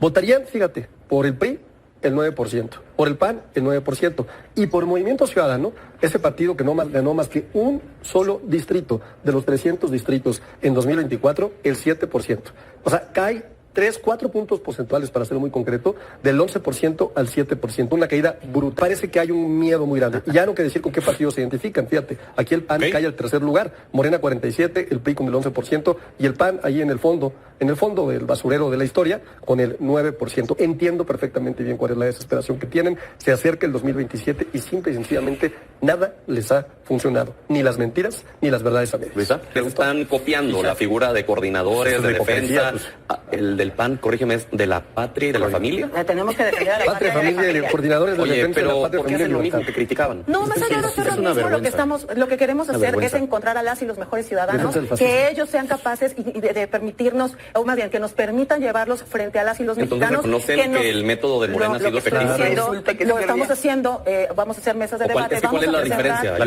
Votarían, fíjate, por el PRI, el 9%, por el PAN, el 9%, y por Movimiento Ciudadano, ese partido que ganó más que un solo distrito de los 300 distritos en 2024, el 7%. O sea, cae 4 puntos porcentuales, para ser muy concreto, del 11% al 7%, una caída brutal. Parece que hay un miedo muy grande. Y ya no que decir con qué partidos se identifican, fíjate, aquí el PAN cae al tercer lugar, Morena 47%, el PRI con el 11%, y el PAN ahí en el fondo del basurero de la historia, con el 9%. Entiendo perfectamente bien cuál es la desesperación que tienen, se acerca el 2027 y simple y sencillamente nada les ha funcionado, ni las mentiras, ni las verdades a medias. Luisa, están copiando la figura de coordinadores de defensa, el del PAN, corrígeme, es de la patria y de la familia. Tenemos que defender a la patria, familia y coordinadores de defensa de la patria, ¿por qué hacen lo mismo que criticaban? No, más allá de hacer lo mismo, lo que queremos hacer es encontrar a las y los mejores ciudadanos, que ellos sean capaces de permitirnos, o más bien, que nos permitan llevarlos frente a las y los mexicanos. Entonces reconocen que el método de Morena ha sido efectivo. Lo estamos haciendo, vamos a hacer mesas de debate. ¿Cuál es la diferencia?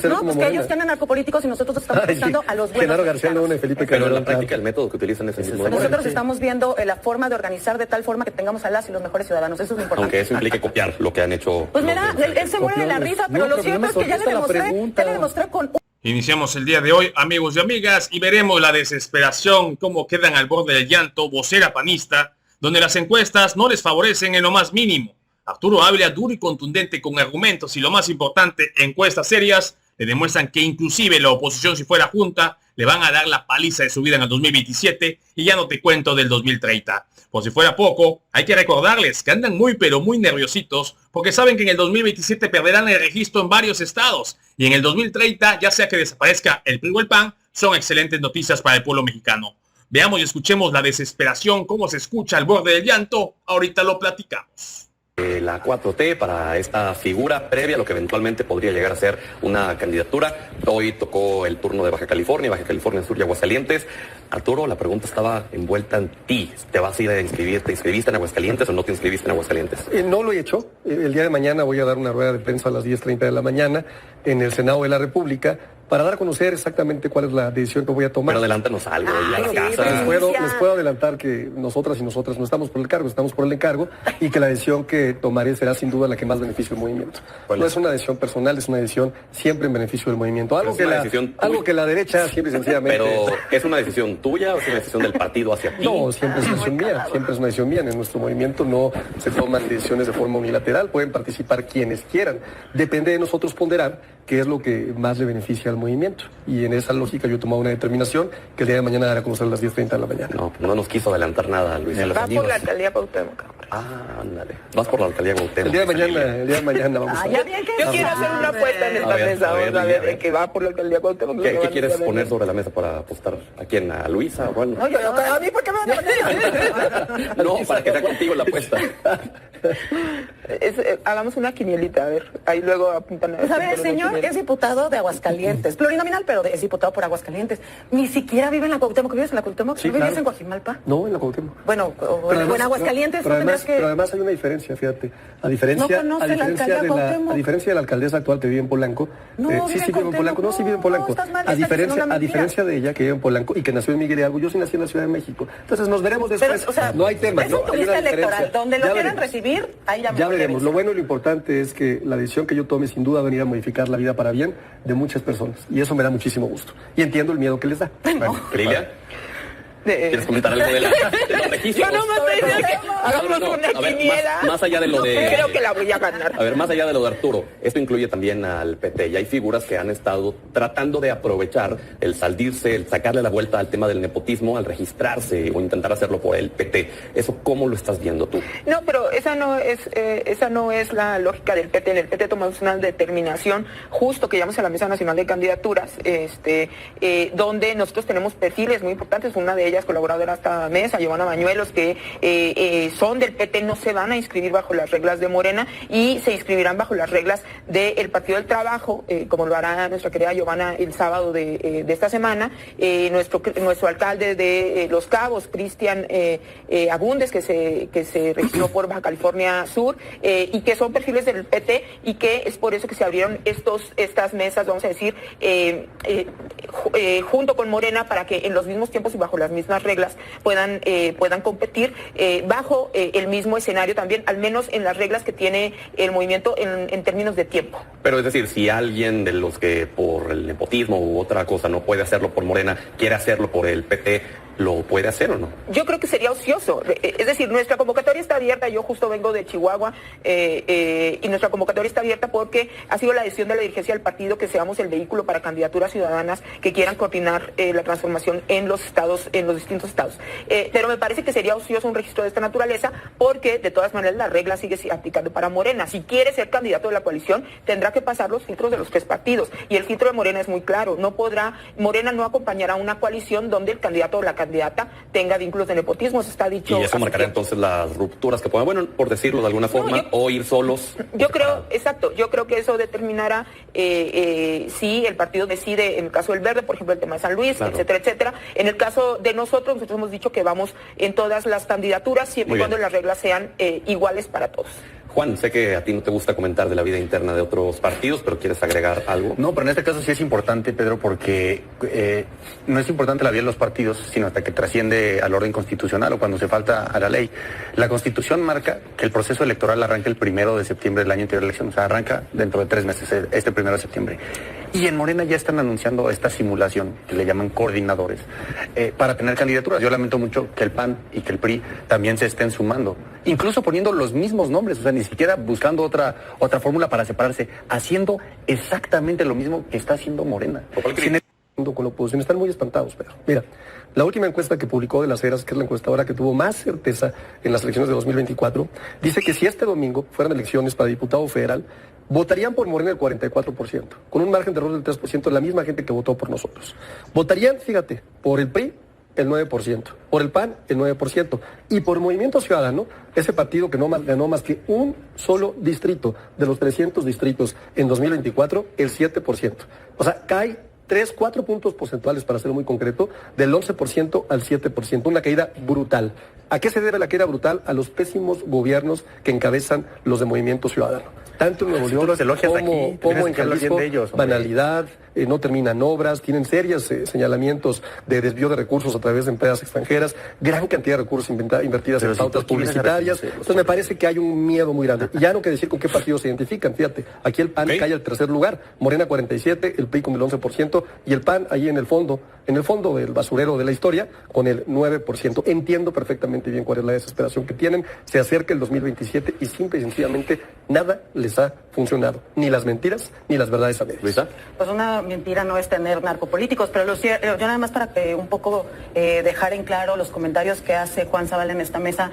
No, pues que ellos tienen narcopolíticos y nosotros estamos buscando a los buenos. Genaro García Luna y Felipe Calderón. Pero en la práctica el método que utilizan es el mismo. Nosotros estamos viendo la forma de organizar de tal forma que tengamos a las y los mejores ciudadanos. Eso es lo importante. Aunque eso implique copiar lo que han hecho. Pues mira, él se muere de la risa, pero lo cierto es que ya le demostré con... Iniciamos el día de hoy, amigos y amigas, y veremos la desesperación, cómo quedan al borde del llanto, vocera panista, donde las encuestas no les favorecen en lo más mínimo. Arturo habla duro y contundente con argumentos y, lo más importante, encuestas serias le demuestran que inclusive la oposición, si fuera junta, le van a dar la paliza de su vida en el 2027 y ya no te cuento del 2030. Por si fuera poco, hay que recordarles que andan muy pero muy nerviositos porque saben que en el 2027 perderán el registro en varios estados y en el 2030, ya sea que desaparezca el PRI o el PAN, son excelentes noticias para el pueblo mexicano. Veamos y escuchemos la desesperación, cómo se escucha al borde del llanto. Ahorita lo platicamos. La 4T para esta figura previa a lo que eventualmente podría llegar a ser una candidatura. Hoy tocó el turno de Baja California Sur y Aguascalientes. Arturo, la pregunta estaba envuelta en ti. ¿Te vas a ir a inscribir? ¿Te inscribiste en Aguascalientes o no te inscribiste en Aguascalientes? No lo he hecho. El día de mañana voy a dar una rueda de prensa a las 10:30 de la mañana en el Senado de la República para dar a conocer exactamente cuál es la decisión que voy a tomar. Pero adelántanos algo. Les puedo adelantar que nosotras y nosotras no estamos por el cargo, estamos por el encargo, y que la decisión que tomaré será sin duda la que más beneficie al movimiento. No es una decisión personal, es una decisión siempre en beneficio del movimiento. Algo que la derecha siempre y sencillamente... Pero ¿es una decisión tuya o es una decisión del partido hacia ti? No, siempre es una decisión mía, siempre es una decisión mía. En nuestro movimiento no se toman decisiones de forma unilateral, pueden participar quienes quieran. Depende de nosotros ponderar qué es lo que más le beneficia al movimiento. Y en esa lógica yo he tomado una determinación que el día de mañana daré a conocer a las 10:30 de la mañana. No nos quiso adelantar nada, Luis. Va por la alcaldía Cuauhtémoc. Ándale. Vas por la alcaldía Cuauhtémoc. El día de mañana vamos a ver. Yo quiero hacer una apuesta en esta mesa. Vamos a ver de que va por la alcaldía Cuauhtémoc. ¿Qué quieres poner sobre la mesa para apostar? ¿A quién? ¿A Luisa? Bueno. No, a mí, ¿por qué me van a poner? No, para que sea contigo la apuesta. Hagamos una quinielita, a ver. Ahí luego apuntan. Pues a ver, el señor es diputado de Aguascalientes, plurinominal, pero es diputado por Aguascalientes. Ni siquiera vive en la Cuauhtémoc. ¿Vives en la Cuauhtémoc? Sí, ¿No vives claro. en Coajimalpa? No, en la Cuauhtémoc. Bueno, en Aguascalientes. Pero además hay una diferencia, fíjate. A diferencia de la alcaldesa actual que vive en Polanco. Sí vive en Polanco. Sí vive en Polanco. A diferencia de ella que vive en Polanco y que nació en Miguel Hidalgo, yo sí nací en la Ciudad de México. Entonces nos veremos después. Pero, o sea, no hay tema. Es un turista electoral. Donde lo quieran recibir, ahí ya veremos. Lo bueno y lo importante es que la decisión que yo tome sin duda va a venir a modificar la vida para bien de muchas personas. Y eso me da muchísimo gusto. Y entiendo el miedo que les da. Bueno, Lilia, ¿quieres comentar algo de los registros? Yo no me estoy diciendo que hagamos una quiniela. Más allá de lo de... Creo que la voy a ganar. A ver, más allá de lo de Arturo, esto incluye también al PT. Y hay figuras que han estado tratando de aprovechar el saldirse, el sacarle la vuelta al tema del nepotismo, al registrarse o intentar hacerlo por el PT. ¿Eso cómo lo estás viendo tú? No, pero esa no es la lógica del PT. En el PT tomamos una determinación justo que llamamos a la Mesa Nacional de Candidaturas, donde nosotros tenemos perfiles muy importantes. Una de ellas colaboradora de esta mesa, Giovanna Bañuelos, que son del PT, no se van a inscribir bajo las reglas de Morena y se inscribirán bajo las reglas del Partido del Trabajo, como lo hará nuestra querida Giovanna el sábado de esta semana. Nuestro alcalde de Los Cabos, Cristian Agúndez, que se registró por Baja California Sur, y que son perfiles del PT, y que es por eso que se abrieron estas mesas, vamos a decir, junto con Morena, para que en los mismos tiempos y bajo las mismas mismas reglas puedan competir bajo el mismo escenario también, al menos en las reglas que tiene el movimiento en términos de tiempo. Pero es decir, si alguien de los que por el nepotismo u otra cosa no puede hacerlo por Morena, quiere hacerlo por el PT, ¿lo puede hacer o no? Yo creo que sería ocioso. Es decir, nuestra convocatoria está abierta. Yo justo vengo de Chihuahua y nuestra convocatoria está abierta porque ha sido la decisión de la dirigencia del partido que seamos el vehículo para candidaturas ciudadanas que quieran coordinar la transformación en los estados, en los distintos estados. Pero me parece que sería ocioso un registro de esta naturaleza porque de todas maneras la regla sigue aplicando para Morena. Si quiere ser candidato de la coalición, tendrá que pasar los filtros de los 3 partidos. Y el filtro de Morena es muy claro. Morena no acompañará a una coalición donde el candidato o la candidata tenga vínculos de nepotismo, eso está dicho. Y eso marcará entonces las rupturas que puedan, bueno, por decirlo de alguna forma, o ir solos. Yo creo, exacto, yo creo que eso determinará si el partido decide, en el caso del Verde, por ejemplo, el tema de San Luis, claro, etcétera, etcétera. En el caso de nosotros hemos dicho que vamos en todas las candidaturas, siempre y cuando las reglas sean iguales para todos. Juan, sé que a ti no te gusta comentar de la vida interna de otros partidos, pero ¿quieres agregar algo? No, pero en este caso sí es importante, Pedro, porque no es importante la vida de los partidos, sino hasta que trasciende al orden constitucional o cuando se falta a la ley. La Constitución marca que el proceso electoral arranca el 1 de septiembre del año anterior a la elección, o sea, arranca dentro de 3 meses, este 1 de septiembre. Y en Morena ya están anunciando esta simulación, que le llaman coordinadores, para tener candidaturas. Yo lamento mucho que el PAN y que el PRI también se estén sumando, incluso poniendo los mismos nombres, o sea, ni siquiera buscando otra fórmula para separarse, haciendo exactamente lo mismo que está haciendo Morena. Con la oposición están muy espantados, pero mira, la última encuesta que publicó de las Heras, que es la encuestadora que tuvo más certeza en las elecciones de 2024, dice que si este domingo fueran elecciones para diputado federal, votarían por Morena el 44%, con un margen de error del 3%, la misma gente que votó por nosotros. Votarían, fíjate, por el PRI el 9%, por el PAN el 9%, y por Movimiento Ciudadano, ese partido que no ganó más que un solo distrito de los 300 distritos en 2024, el 7%. O sea, cae 4 puntos porcentuales, para ser muy concreto, del 11% al 7%, una caída brutal. ¿A qué se debe la caída brutal? A los pésimos gobiernos que encabezan los de Movimiento Ciudadano. Tanto en Nuevo León como en Jalisco, banalidad, no terminan obras, tienen serios señalamientos de desvío de recursos a través de empresas extranjeras, gran cantidad de recursos invertidas en pautas publicitarias. Entonces me parece que hay un miedo muy grande. Y ya no que decir con qué partidos se identifican. Fíjate, aquí el PAN cae al 3er lugar, Morena 47%, el PRI con el 11%, y el PAN ahí en el fondo del basurero de la historia, con el 9%. Entiendo perfectamente bien cuál es la desesperación que tienen. Se acerca el 2027 y simple y sencillamente nada les ha funcionado. Ni las mentiras, ni las verdades a medias. ¿Luisa? Pues una mentira no es tener narcopolíticos, pero yo nada más para que un poco dejar en claro los comentarios que hace Juan Zavala en esta mesa,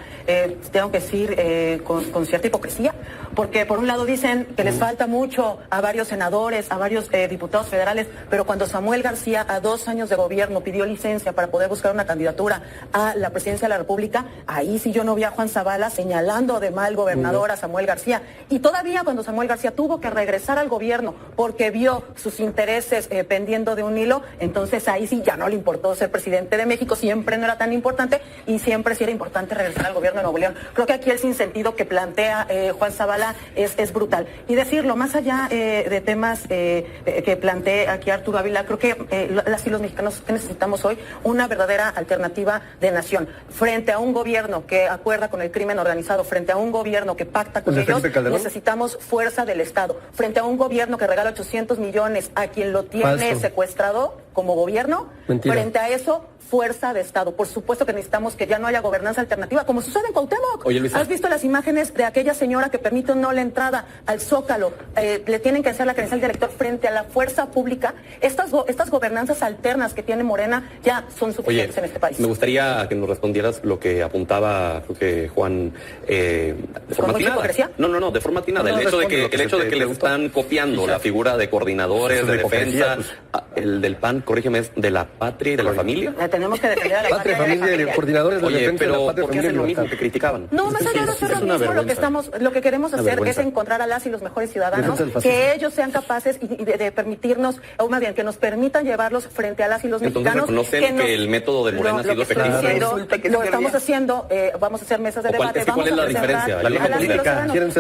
tengo que decir con cierta hipocresía, porque por un lado dicen que les falta mucho a varios senadores, a varios diputados federales, pero cuando Samuel García a 2 años de gobierno pidió licencia para poder buscar una candidatura a la presidencia de la República, ahí sí yo no vi a Juan Zavala señalando de mal gobernador a Samuel García. Y todavía cuando Samuel García tuvo que regresar al gobierno porque vio sus intereses pendiendo de un hilo, entonces ahí sí ya no le importó ser presidente de México, siempre no era tan importante y siempre sí era importante regresar al gobierno de Nuevo León. Creo que aquí el sinsentido que plantea Juan Zavala es brutal. Y decirlo, más allá de temas que plantea aquí Arturo Ávila, creo que las y los mexicanos que necesitamos hoy una verdadera alternativa de nación. Frente a un gobierno que acuerda con el crimen organizado, frente a un gobierno que pacta con ellos, necesitamos fuerza del Estado. Frente a un gobierno que regala 800 millones a quien lo tiene secuestrado como gobierno, frente a eso, fuerza de Estado. Por supuesto que necesitamos que ya no haya gobernanza alternativa, como sucede en Cuauhtémoc. Oye, Luisa, ¿has visto las imágenes de aquella señora que permite no la entrada al Zócalo? Le tienen que hacer la credencial de elector frente a la fuerza pública. Estas gobernanzas alternas que tiene Morena ya son suficientes en este país. Me gustaría que nos respondieras lo que apuntaba, creo que Juan, de forma atinada. No, de forma atinada. El hecho de que le están copiando la figura de coordinadores, de defensa, el del PAN, corrígeme, es de la patria y de la familia. Tenemos que defender a la patria, familia, coordinadores de defensa de la patria, ¿por qué hacen lo mismo que criticaban? No, más allá de hacer lo mismo, lo que queremos hacer es encontrar a las y los mejores ciudadanos, que ellos sean capaces de permitirnos, o más bien, que nos permitan llevarlos frente a las y los mexicanos. Entonces, ¿reconocen que el método de Morena ha sido efectivo? Lo estamos haciendo, vamos a hacer mesas de debate, ¿Cuál es la diferencia?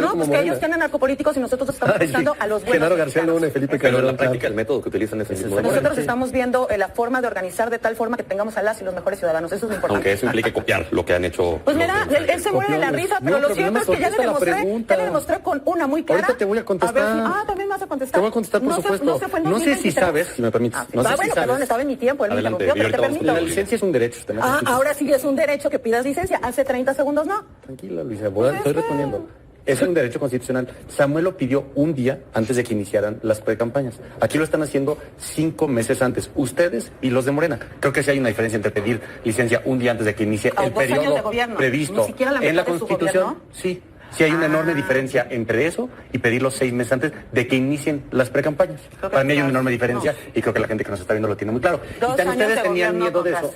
No, pues que ellos tienen narcopolíticos y nosotros estamos buscando a los buenos. Genaro García Luna y Felipe Calderón. Pero en la práctica el método que utilizan es el mismo. Nosotros estamos estamos viendo la forma de organizar de tal forma que tengamos a las y los mejores ciudadanos. Eso es lo importante. Aunque eso implique copiar lo que han hecho. Pues mira, él se muere de la risa, pero lo cierto es que ya le demostré con una muy clara. Ahorita te voy a contestar. También vas a contestar. Te voy a contestar, por supuesto. No sé si sabes, si me permites. No sé si sabes. Perdón, estaba en mi tiempo, él me Adelante, interrumpió, pero te permito. La licencia es un derecho. Ahora sí es un derecho que pidas licencia. Hace 30 segundos no. Tranquila, Luisa, estoy respondiendo. Es un derecho constitucional. Samuel lo pidió un día antes de que iniciaran las precampañas. Aquí lo están haciendo 5 meses antes, ustedes y los de Morena. Creo que sí hay una diferencia entre pedir licencia un día antes de que inicie el periodo previsto en la Constitución. Sí. Sí hay una enorme diferencia entre eso y pedirlo 6 meses antes de que inicien las precampañas. Para mí hay una enorme diferencia y creo que la gente que nos está viendo lo tiene muy claro. Y también ustedes tenían miedo de eso,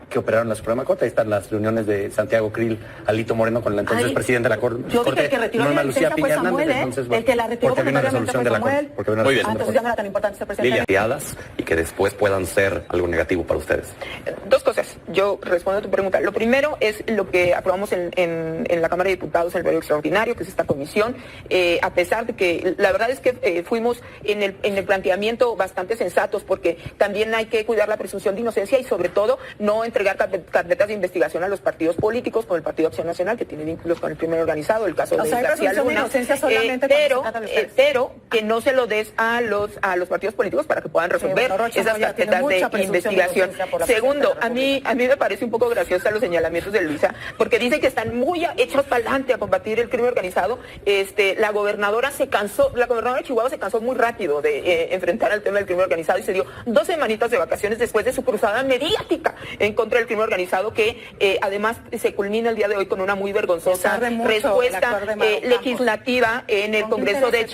que operaron la Suprema Corte. Ahí están las reuniones de Santiago Krill, Alito Moreno con la entonces presidenta de la Corte, Norma Lucía Piña Hernández. Entonces, el que la retiró porque había una resolución de la Corte. Muy bien. Entonces ya no era tan importante ser presidente. Lilian, y que después puedan ser algo negativo para ustedes. 2 cosas. Yo respondo a tu pregunta. Lo primero es lo que aprobamos en la Cámara de Diputados, el periodo extraordinario, que es esta comisión. A pesar de que la verdad es que fuimos en el planteamiento bastante sensatos, porque también hay que cuidar la presunción de inocencia y sobre todo no entregar carpetas de investigación a los partidos políticos, como el Partido Acción Nacional, que tiene vínculos con el crimen organizado, el caso de García Luna, pero que no se lo des a los partidos políticos para que puedan resolver esas carpetas de investigación. Segundo, a mí me parece un poco graciosa los señalamientos de Luisa, porque dice que están muy hechos para adelante a combatir el crimen organizado. La gobernadora de Chihuahua se cansó muy rápido de enfrentar el tema del crimen organizado y se dio 2 semanitas de vacaciones después de su cruzada mediática en contra del crimen organizado, que además se culmina el día de hoy con una muy vergonzosa respuesta legislativa en el Congreso de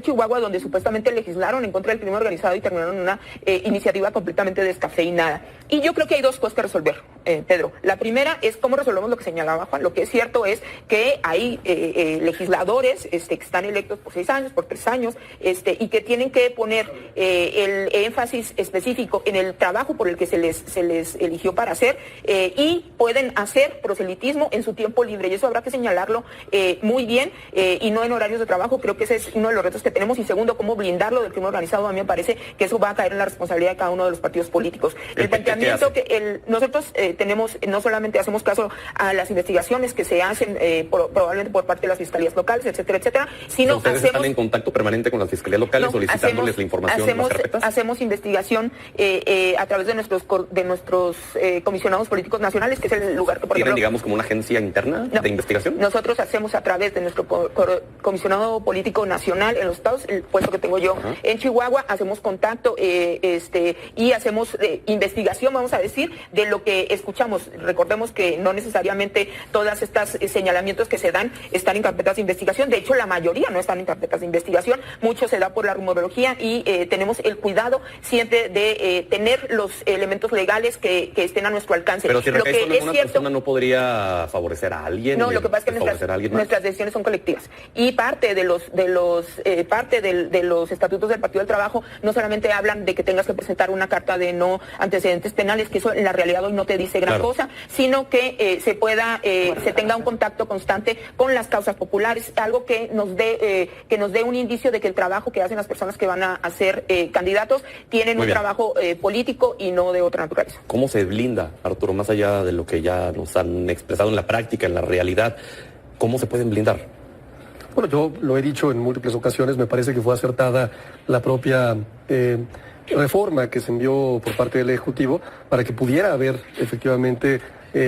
Chihuahua, donde supuestamente legislaron en contra del crimen organizado y terminaron en una iniciativa completamente descafeinada. Y yo creo que hay 2 cosas que resolver, Pedro. La primera es cómo resolvemos lo que señalaba Juan. Lo que es cierto es que hay legisladores que están electos por 6 años, por 3 años, y que tienen que poner el énfasis específico en el trabajo por el que se les eligió para hacer, y pueden hacer proselitismo en su tiempo libre, y eso habrá que señalarlo muy bien, y no en horarios de trabajo. Creo que ese es uno de los retos que tenemos. Y segundo, cómo blindarlo del crimen organizado. A mí me parece que eso va a caer en la responsabilidad de cada uno de los partidos políticos. El planteamiento que nosotros tenemos, no solamente hacemos caso a las investigaciones que se hacen probablemente por parte de las fiscalías locales, etcétera, etcétera, sino ¿ustedes están en contacto permanente con las fiscalías locales solicitándoles la información, las carpetas? Hacemos investigación a través de nuestros comisionados políticos nacionales, que es el lugar que, por ¿tienen, ejemplo, digamos, como una agencia interna de investigación? Nosotros hacemos a través de nuestro comisionado político nacional en los estados, el puesto que tengo yo en Chihuahua, hacemos contacto y hacemos investigación, vamos a decir, de lo que escuchamos. Recordemos que no necesariamente todas estas señalamientos que se dan están en carpetas de investigación. De hecho, la mayoría no están en carpetas de investigación. Mucho se da por la rumorología y tenemos el cuidado siempre de tener los elementos legales que estén a nuestro alcance. Pero si recae solo en una persona, ¿no podría favorecer a alguien? No, lo que pasa es que nuestras decisiones son colectivas. Y parte de los estatutos del Partido del Trabajo no solamente hablan de que tengas que presentar una carta de no antecedentes penales, que eso en la realidad hoy no te dice gran cosa, sino que se tenga un contacto constante con las causas populares, algo que nos dé un indicio de que el trabajo que hacen las personas que van a ser candidatos tienen un trabajo político y no de otra naturaleza. ¿Cómo se blinda, Arturo, más allá de lo que ya nos han expresado en la práctica, en la realidad? ¿Cómo se pueden blindar? Bueno, yo lo he dicho en múltiples ocasiones, me parece que fue acertada la propia reforma que se envió por parte del Ejecutivo para que pudiera haber efectivamente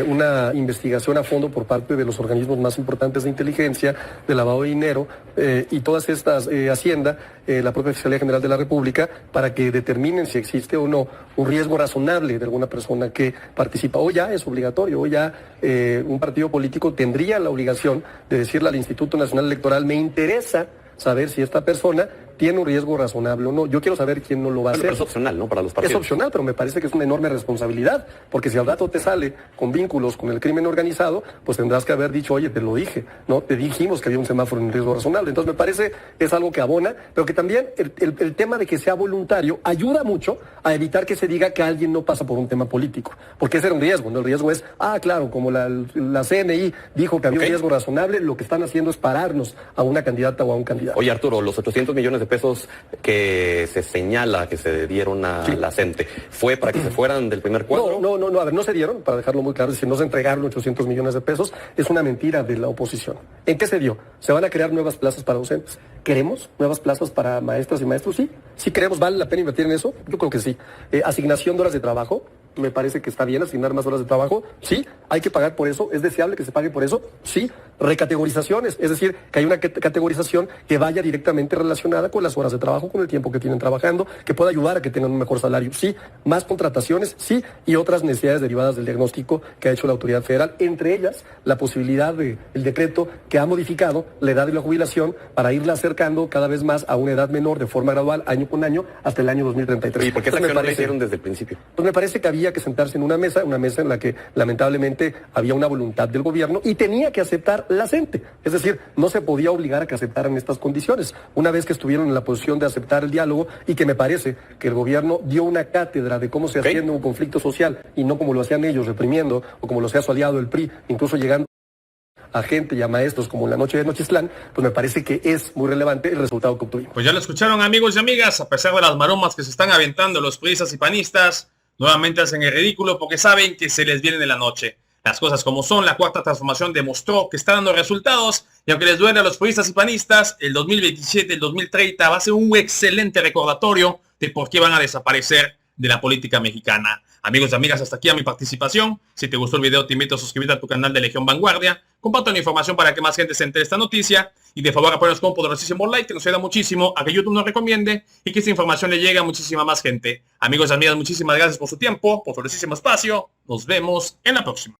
una investigación a fondo por parte de los organismos más importantes de inteligencia, de lavado de dinero y todas estas, Hacienda, la propia Fiscalía General de la República, para que determinen si existe o no un riesgo razonable de alguna persona que participa. Hoy ya es obligatorio, hoy ya un partido político tendría la obligación de decirle al Instituto Nacional Electoral: me interesa saber si esta persona tiene un riesgo razonable o no. Yo quiero saber quién no lo va a hacer. Pero es opcional, ¿no? Para los partidos. Es opcional, pero me parece que es una enorme responsabilidad, porque si al rato te sale con vínculos con el crimen organizado, pues tendrás que haber dicho: oye, te lo dije, ¿no? Te dijimos que había un semáforo en riesgo razonable. Entonces me parece que es algo que abona, pero que también el tema de que sea voluntario ayuda mucho a evitar que se diga que alguien no pasa por un tema político, porque ese era un riesgo, ¿no? El riesgo es, claro, como la CNI dijo que había un riesgo razonable, lo que están haciendo es pararnos a una candidata o a un candidato. Oye, Arturo, los 800 millones de pesos que se señala que se dieron a la CENTE, ¿fue para que se fueran del primer cuadro? No, a ver, no se dieron, para dejarlo muy claro, es decir, no se entregaron 800 millones de pesos, es una mentira de la oposición. ¿En qué se dio? Se van a crear nuevas plazas para docentes. ¿Queremos nuevas plazas para maestras y maestros? Sí. ¿Sí queremos? ¿Vale la pena invertir en eso? Yo creo que sí. Asignación de horas de trabajo. Me parece que está bien asignar más horas de trabajo. Sí. ¿Hay que pagar por eso? ¿Es deseable que se pague por eso? Sí. Recategorizaciones. Es decir, que hay una categorización que vaya directamente relacionada con las horas de trabajo, con el tiempo que tienen trabajando, que pueda ayudar a que tengan un mejor salario. Sí. Más contrataciones. Sí. Y otras necesidades derivadas del diagnóstico que ha hecho la autoridad federal. Entre ellas, la posibilidad del decreto que ha modificado la edad de la jubilación para irla acercando cada vez más a una edad menor de forma gradual, año con año, hasta el año 2033. ¿Y por qué esa acción no la hicieron desde el principio? Pues me parece que había que sentarse en una mesa en la que lamentablemente había una voluntad del gobierno y tenía que aceptar la CENTE. Es decir, no se podía obligar a que aceptaran estas condiciones. Una vez que estuvieron en la posición de aceptar el diálogo y que me parece que el gobierno dio una cátedra de cómo se atiende un conflicto social y no como lo hacían ellos, reprimiendo, o como lo hacía su aliado el PRI, incluso llegando a gente y a maestros como en la noche de Nochistlán, pues me parece que es muy relevante el resultado que obtuvimos. Pues ya lo escucharon, amigos y amigas, a pesar de las maromas que se están aventando los priistas y panistas, nuevamente hacen el ridículo porque saben que se les viene de la noche. Las cosas como son, la cuarta transformación demostró que está dando resultados y aunque les duele a los priistas y panistas, el 2027, el 2030 va a ser un excelente recordatorio de por qué van a desaparecer de la política mexicana. Amigos y amigas, hasta aquí a mi participación. Si te gustó el video, te invito a suscribirte a tu canal de Legión Vanguardia. Comparto la información para que más gente se entere de esta noticia. Y de favor apóyanos con un poderosísimo like, que nos ayuda muchísimo a que YouTube nos recomiende y que esta información le llegue a muchísima más gente. Amigos y amigas, muchísimas gracias por su tiempo, por su poderosísimo espacio. Nos vemos en la próxima.